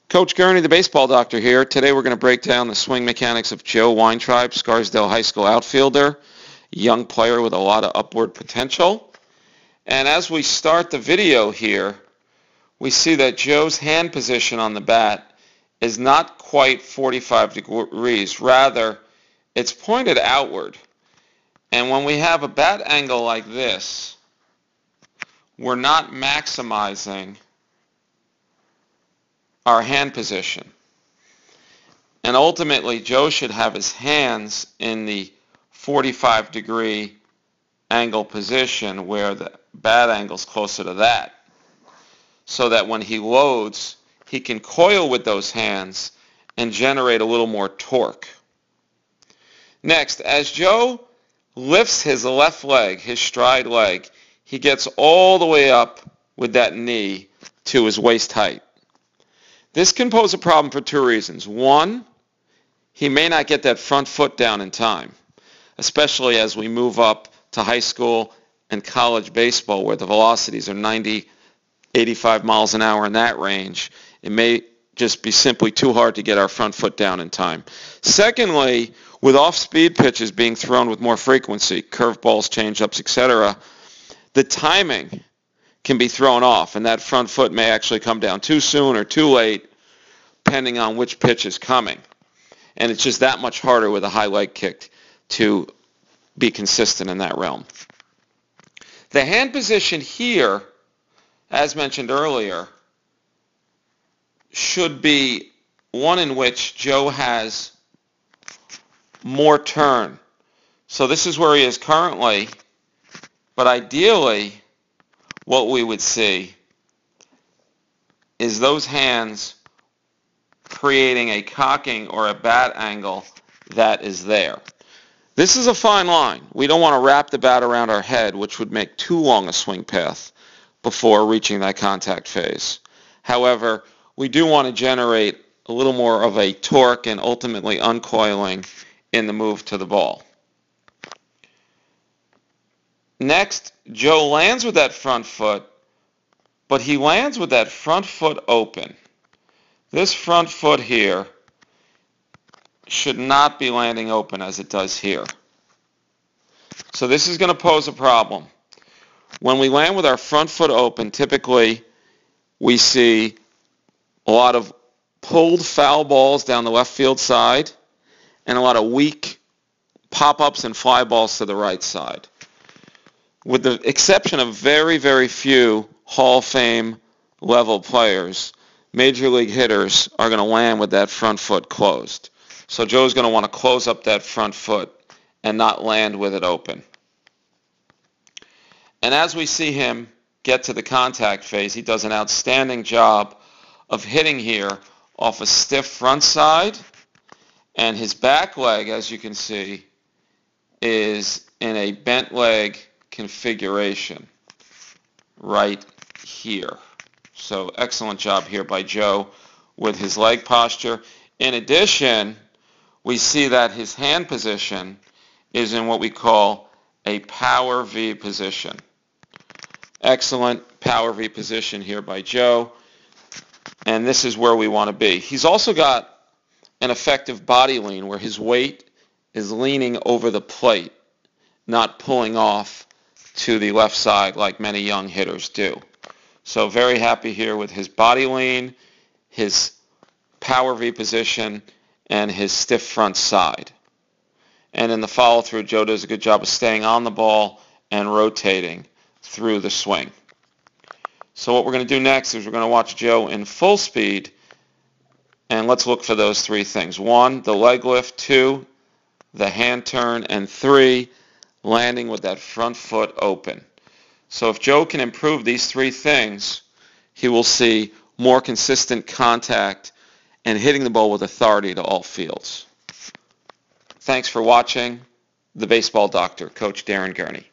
Coach Gurney, the baseball doctor here. Today we're going to break down the swing mechanics of Joe Weintraub, Scarsdale High School outfielder, young player with a lot of upward potential. And as we start the video here, we see that Joe's hand position on the bat is not quite 45 degrees. Rather, it's pointed outward. And when we have a bat angle like this, we're not maximizing our hand position. And ultimately, Joe should have his hands in the 45 degree angle position where the bat angle's closer to that, so that when he loads, he can coil with those hands and generate a little more torque. Next, as Joe lifts his left leg, his stride leg, he gets all the way up with that knee to his waist height. This can pose a problem for two reasons. One, he may not get that front foot down in time, especially as we move up to high school and college baseball where the velocities are 90, 85 miles an hour in that range. It may just be simply too hard to get our front foot down in time. Secondly, with off-speed pitches being thrown with more frequency, curveballs, changeups, etc., the timing can be thrown off, and that front foot may actually come down too soon or too late, depending on which pitch is coming. And it's just that much harder with a high leg kick to be consistent in that realm. The hand position here, as mentioned earlier, should be one in which Joe has more turn. So this is where he is currently, but ideally what we would see is those hands creating a cocking or a bat angle that is there. This is a fine line. We don't want to wrap the bat around our head, which would make too long a swing path before reaching that contact phase. However, we do want to generate a little more of a torque and ultimately uncoiling in the move to the ball. Next, Joe lands with that front foot, but he lands with that front foot open. This front foot here should not be landing open as it does here. So this is going to pose a problem. When we land with our front foot open, typically we see a lot of pulled foul balls down the left field side and a lot of weak pop-ups and fly balls to the right side. With the exception of very, very few Hall of Fame level players, major league hitters are going to land with that front foot closed. So Joe's going to want to close up that front foot and not land with it open. And as we see him get to the contact phase, he does an outstanding job of hitting here off a stiff front side, and his back leg, as you can see, is in a bent leg configuration right here. So excellent job here by Joe with his leg posture. In addition, we see that his hand position is in what we call a power V position. Excellent power V position here by Joe, and this is where we want to be. He's also got an effective body lean where his weight is leaning over the plate, not pulling off to the left side like many young hitters do. So very happy here with his body lean, his power V position, and his stiff front side. And in the follow-through, Joe does a good job of staying on the ball and rotating through the swing. So what we're going to do next is we're going to watch Joe in full speed, and let's look for those three things. 1, the leg lift. 2, the hand turn. And 3, landing with that front foot open. So if Joe can improve these three things, he will see more consistent contact and hitting the ball with authority to all fields. Thanks for watching. The Baseball Doctor, Coach Darren Gurney.